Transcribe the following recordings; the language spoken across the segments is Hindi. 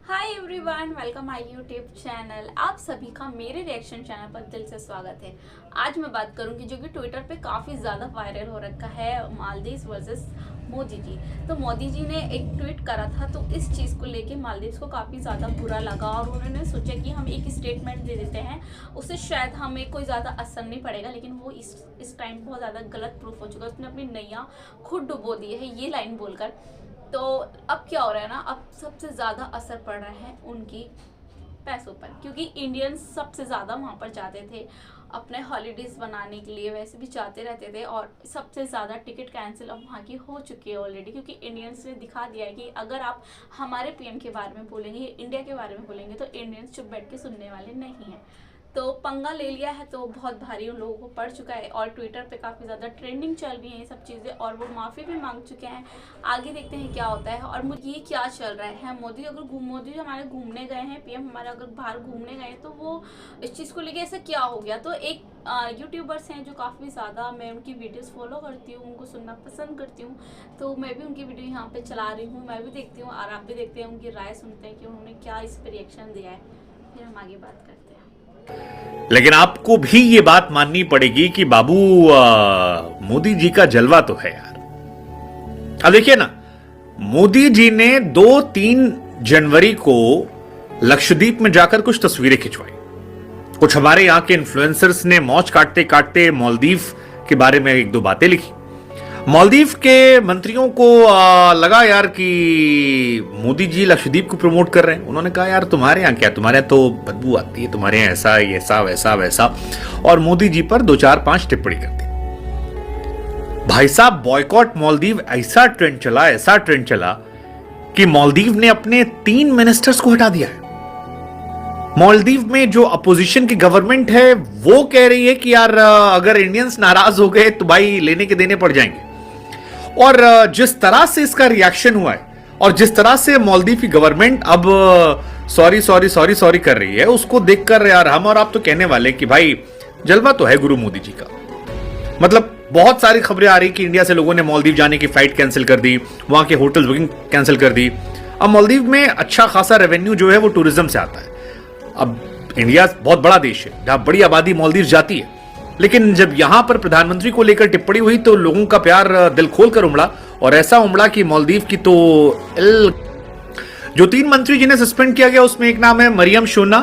Hi everyone, welcome my YouTube channel. आप सभी का मेरे रिएक्शन चैनल पर दिल से स्वागत है। आज मैं बात करूंगी जो कि ट्विटर पे काफ़ी ज़्यादा वायरल हो रखा है, मालदीव वर्सेस मोदी जी। तो मोदी जी ने एक ट्वीट करा था, तो इस चीज़ को लेके मालदीव को काफ़ी ज़्यादा बुरा लगा और उन्होंने सोचा कि हम एक स्टेटमेंट दे देते हैं, उससे शायद हमें कोई ज़्यादा असर नहीं पड़ेगा। लेकिन वो इस टाइम बहुत ज़्यादा गलत प्रूफ हो चुका है। उसने अपनी नैया खुद डुबो दी है ये लाइन बोलकर। तो अब क्या हो रहा है ना, अब सबसे ज़्यादा असर पड़ रहा है उनकी पैसों पर, क्योंकि इंडियंस सबसे ज़्यादा वहाँ पर जाते थे अपने हॉलीडेज़ बनाने के लिए, वैसे भी जाते रहते थे। और सबसे ज़्यादा टिकट कैंसिल अब वहाँ की हो चुकी है ऑलरेडी, क्योंकि इंडियंस ने दिखा दिया है कि अगर आप हमारे पीएम के बारे में बोलेंगे, इंडिया के बारे में बोलेंगे, तो इंडियंस चुप बैठ के सुनने वाले नहीं हैं। तो पंगा ले लिया है, तो बहुत भारी उन लोगों को पड़ चुका है और ट्विटर पे काफ़ी ज़्यादा ट्रेंडिंग चल रही है ये सब चीज़ें, और वो माफ़ी भी मांग चुके हैं। आगे देखते हैं क्या होता है। और मुझे ये क्या चल रहा है, मोदी हमारे घूमने गए हैं, पीएम हमारे अगर बाहर घूमने गए तो वो इस चीज़ को लेके ऐसा क्या हो गया। तो एक यूट्यूबर्स हैं जो काफ़ी ज़्यादा, मैं उनकी वीडियोस फॉलो करती हूँ, उनको सुनना पसंद करती हूँ, तो मैं भी उनकी वीडियो यहाँ पे चला रही हूँ, मैं भी देखती हूँ और आप भी देखते हैं, उनकी राय सुनते हैं कि उन्होंने क्या इस पर रिएक्शन दिया है। फिर हम आगे बात करते हैं। लेकिन आपको भी ये बात माननी पड़ेगी कि बाबू मोदी जी का जलवा तो है यार। अब देखिए ना, मोदी जी ने 2-3 जनवरी को लक्षद्वीप में जाकर कुछ तस्वीरें खिंचवाई। कुछ हमारे यहां के इन्फ्लुएंसर्स ने मौज काटते काटते मालदीव के बारे में 1-2 बातें लिखी। मालदीव के मंत्रियों को लगा यार कि मोदी जी लक्षद्वीप को प्रमोट कर रहे हैं। उन्होंने कहा यार तुम्हारे यहाँ क्या, तुम्हारे यहाँ तो बदबू आती है, तुम्हारे यहाँ ऐसा ऐसा वैसा वैसा, और मोदी जी पर 2-4-5 टिप्पणी कर दी। भाई साहब, बॉयकॉट मालदीव ऐसा ट्रेंड चला कि मालदीव ने अपने 3 मिनिस्टर्स को हटा दिया है। मालदीव में जो अपोजिशन की गवर्नमेंट है वो कह रही है कि यार अगर इंडियंस नाराज हो गए तो भाई लेने के देने पड़ जाएंगे। और जिस तरह से इसका रिएक्शन हुआ है और जिस तरह से मालदीव की गवर्नमेंट अब सॉरी कर रही है, उसको देखकर यार हम और आप तो कहने वाले कि भाई जलवा तो है गुरु मोदी जी का। मतलब बहुत सारी खबरें आ रही कि इंडिया से लोगों ने मालदीव जाने की फ्लाइट कैंसिल कर दी, वहां के होटल बुकिंग कैंसिल कर दी। अब मालदीव में अच्छा खासा रेवेन्यू जो है वो टूरिज्म से आता है। अब इंडिया बहुत बड़ा देश है जहां बड़ी आबादी मालदीव जाती है, लेकिन जब यहां पर प्रधानमंत्री को लेकर टिप्पणी हुई तो लोगों का प्यार दिल खोलकर उमड़ा, और ऐसा उमड़ा कि मालदीव की तो जो 3 मंत्री जिन्हें सस्पेंड किया गया उसमें एक नाम है मरियम शोना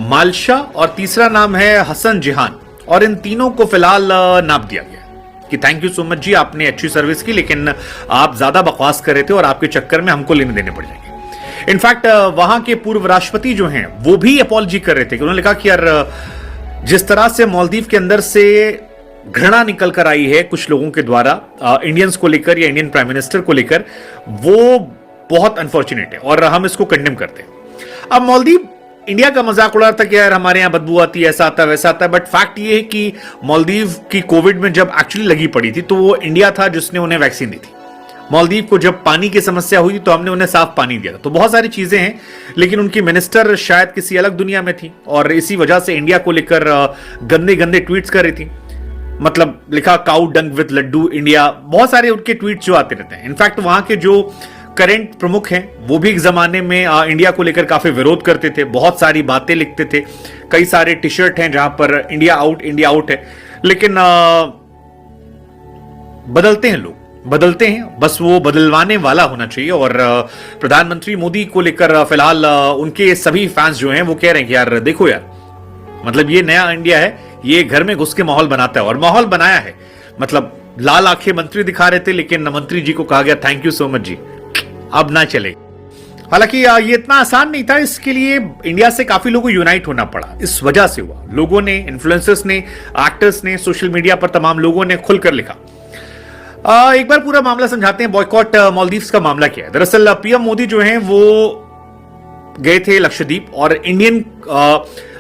मालशा और तीसरा नाम है हसन जिहान, और इन तीनों को फिलहाल नाप दिया गया कि थैंक यू सो मच जी, आपने अच्छी सर्विस की, लेकिन आप ज्यादा बकवास कर रहे थे और आपके चक्कर में हमको लेने देने पड़ जाएंगे। इनफैक्ट वहां के पूर्व राष्ट्रपति जो हैं वो भी अपॉलजी कर रहे थे कि उन्होंने कहा कि यार जिस तरह से मालदीव के अंदर से घृणा निकल कर आई है कुछ लोगों के द्वारा इंडियंस को लेकर या इंडियन प्राइम मिनिस्टर को लेकर, वो बहुत अनफॉर्चुनेट है और हम इसको कंडेम करते हैं। अब मालदीव इंडिया का मजाक उड़ा रहा था कि यार हमारे यहां बदबू आती है, ऐसा आता है वैसा आता है, बट फैक्ट ये है कि मालदीव की कोविड में जब एक्चुअली लगी पड़ी थी तो वो इंडिया था जिसने उन्हें वैक्सीन दी थी। मालदीव को जब पानी की समस्या हुई तो हमने उन्हें साफ पानी दिया था। तो बहुत सारी चीजें हैं, लेकिन उनकी मिनिस्टर शायद किसी अलग दुनिया में थी और इसी वजह से इंडिया को लेकर गंदे गंदे ट्वीट्स कर रही थी। मतलब लिखा cow dung with laddoo India, बहुत सारे उनके ट्वीट्स जो आते रहते हैं। इनफैक्ट वहां के जो करंट प्रमुख हैं वो भी एक जमाने में इंडिया को लेकर काफी विरोध करते थे, बहुत सारी बातें लिखते थे, कई सारे टी शर्ट हैं जहां पर इंडिया आउट है। लेकिन बदलते हैं लोग, बदलते हैं, बस वो बदलवाने वाला होना चाहिए। और प्रधानमंत्री मोदी को लेकर फिलहाल उनके सभी फैंस जो हैं वो कह रहे हैं कि यार देखो यार, मतलब ये नया इंडिया है, ये घर में घुस के माहौल बनाता है और माहौल बनाया है। मतलब लाल आंखें मंत्री दिखा रहे थे, लेकिन मंत्री जी को कहा गया थैंक यू सो मच जी, अब ना चले। हालांकि ये इतना आसान नहीं था, इसके लिए इंडिया से काफी लोगों को यूनाइट होना पड़ा। इस वजह से हुआ, लोगों ने, इन्फ्लुएंसर्स ने, एक्टर्स ने, सोशल मीडिया पर तमाम लोगों ने खुलकर लिखा। एक बार पूरा मामला समझाते हैं, बॉयकॉट मालदीव्स का मामला क्या है। दरअसल पीएम मोदी जो हैं वो गए थे लक्षद्वीप और इंडियन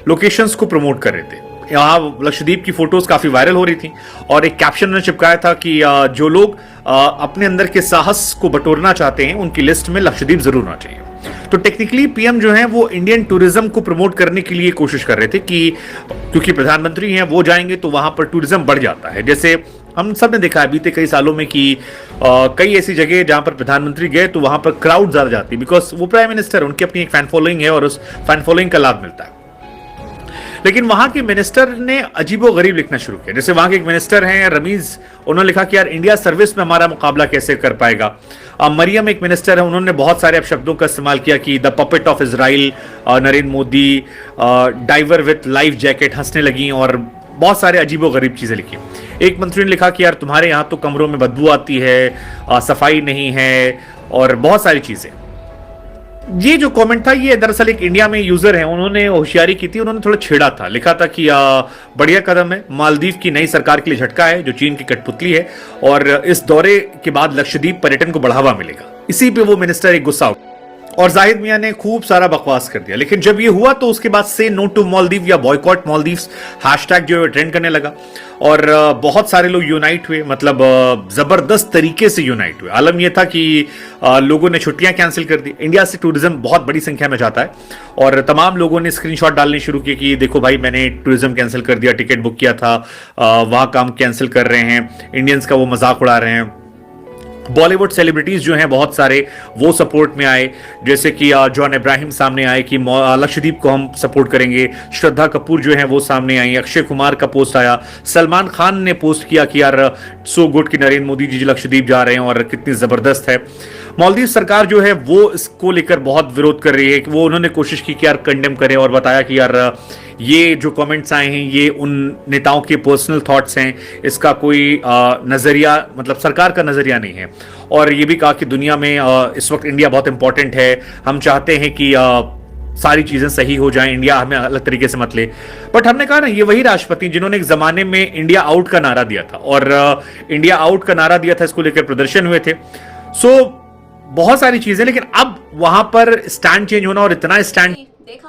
लोकेशंस को प्रमोट कर रहे थे। यहाँ लक्षद्वीप की फोटोज काफी वायरल हो रही थी और एक कैप्शन ने चिपकाया था कि जो लोग अपने अंदर के साहस को बटोरना चाहते हैं उनकी लिस्ट में लक्षद्वीप जरूर होना चाहिए। तो टेक्निकली पीएम जो हैं वो इंडियन टूरिज्म को प्रमोट करने के लिए कोशिश कर रहे थे कि क्योंकि प्रधानमंत्री हैं वो जाएंगे तो वहां पर टूरिज्म बढ़ जाता है। जैसे हम सब ने देखा है बीते कई सालों में कि कई ऐसी जगह जहां पर प्रधानमंत्री गए तो वहां पर क्राउड ज्यादा जाती है, बिकॉज वो प्राइम मिनिस्टर, उनकी अपनी एक फैन फॉलोइंग है और उस फैन फॉलोइंग का लाभ मिलता है। लेकिन वहां के मिनिस्टर ने अजीबोगरीब लिखना शुरू किया। जैसे वहां के एक मिनिस्टर हैं रमीज, उन्होंने लिखा कि यार इंडिया सर्विस में हमारा मुकाबला कैसे कर पाएगा। मरियम एक मिनिस्टर है, उन्होंने बहुत सारे शब्दों का इस्तेमाल किया कि the puppet of Israel, Narendra Modi, diver with life jacket, हंसने लगी और बहुत सारे अजीबोगरीब चीजें लिखी। एक मंत्री ने लिखा कि यार तुम्हारे यहां तो कमरों में बदबू आती है, सफाई नहीं है और बहुत सारी चीजें। ये जो कमेंट था ये दरअसल एक इंडिया में यूजर है, उन्होंने होशियारी की थी, उन्होंने थोड़ा छेड़ा था, लिखा था कि बढ़िया कदम है, मालदीव की नई सरकार के लिए झटका है जो चीन की कठपुतली है और इस दौरे के बाद लक्षद्वीप पर्यटन को बढ़ावा मिलेगा। इसी पे वो मिनिस्टर एक गुस्सा और जाहिद मियां ने खूब सारा बकवास कर दिया। लेकिन जब ये हुआ तो उसके बाद से नो टू मालदीव या बॉयकॉट मालदीव्स हैशटैग जो है ट्रेंड करने लगा और बहुत सारे लोग यूनाइट हुए, मतलब जबरदस्त तरीके से यूनाइट हुए। आलम यह था कि लोगों ने छुट्टियां कैंसिल कर दी। इंडिया से टूरिज्म बहुत बड़ी संख्या में जाता है और तमाम लोगों ने स्क्रीनशॉट डालने शुरू किए कि देखो भाई मैंने टूरिज्म कैंसिल कर दिया, टिकट बुक किया था, वहां काम कैंसिल कर रहे हैं, इंडियंस का वो मजाक उड़ा रहे हैं। बॉलीवुड सेलिब्रिटीज जो हैं बहुत सारे वो सपोर्ट में आए, जैसे कि जॉन इब्राहिम सामने आए कि लक्षद्वीप को हम सपोर्ट करेंगे, श्रद्धा कपूर जो है वो सामने आई, अक्षय कुमार का पोस्ट आया, सलमान खान ने पोस्ट किया कि यार सो गुड कि नरेंद्र मोदी जी लक्षद्वीप जा रहे हैं और कितनी जबरदस्त है। मालदीव सरकार जो है वो इसको लेकर बहुत विरोध कर रही है कि वो उन्होंने कोशिश की कि यार कंडेम करें और बताया कि यार ये जो कमेंट्स आए हैं ये उन नेताओं के पर्सनल थॉट्स हैं, इसका कोई नजरिया मतलब सरकार का नजरिया नहीं है। और ये भी कहा कि दुनिया में इस वक्त इंडिया बहुत इंपॉर्टेंट है, हम चाहते हैं कि सारी चीजें सही हो जाएं, इंडिया हमें अलग तरीके से मत ले। बट हमने कहा ना ये वही राष्ट्रपति जिन्होंने एक जमाने में इंडिया आउट का नारा दिया था और इंडिया आउट का नारा दिया था, इसको लेकर प्रदर्शन हुए थे। सो बहुत सारी चीजें, लेकिन अब वहां पर स्टैंड चेंज होना और इतना स्टैंड देखा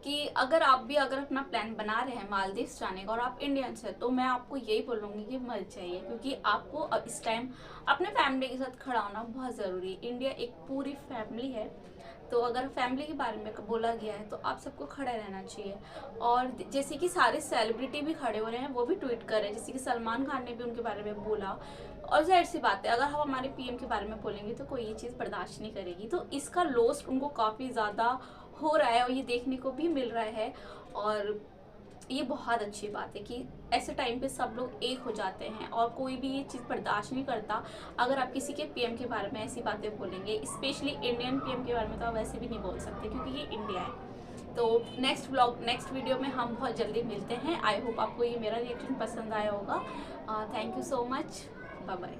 कि अगर आप भी अगर अपना प्लान बना रहे हैं मालदीव जाने का और आप इंडियंस हैं तो मैं आपको यही बोलूँगी कि मत जाइए, क्योंकि आपको अब इस टाइम अपने फैमिली के साथ खड़ा होना बहुत ज़रूरी है। इंडिया एक पूरी फैमिली है, तो अगर फैमिली के बारे में बोला गया है तो आप सबको खड़े रहना चाहिए। और जैसे कि सारे सेलिब्रिटी भी खड़े हो रहे हैं, वो भी ट्वीट कर रहे हैं, जैसे कि सलमान खान ने भी उनके बारे में बोला। और जाहिर सी बात है अगर हम हमारे पीएम के बारे में बोलेंगे तो कोई ये चीज़ बर्दाश्त नहीं करेगी, तो इसका लॉस उनको काफ़ी ज़्यादा हो रहा है और ये देखने को भी मिल रहा है। और ये बहुत अच्छी बात है कि ऐसे टाइम पे सब लोग एक हो जाते हैं और कोई भी ये चीज़ बर्दाश्त नहीं करता अगर आप किसी के पीएम के बारे में ऐसी बातें बोलेंगे। स्पेशली इंडियन पीएम के बारे में तो आप वैसे भी नहीं बोल सकते क्योंकि ये इंडिया है। तो नेक्स्ट वीडियो में हम बहुत जल्दी मिलते हैं। आई होप आपको ये मेरा रिएक्शन पसंद आया होगा। Thank you so much, bye bye.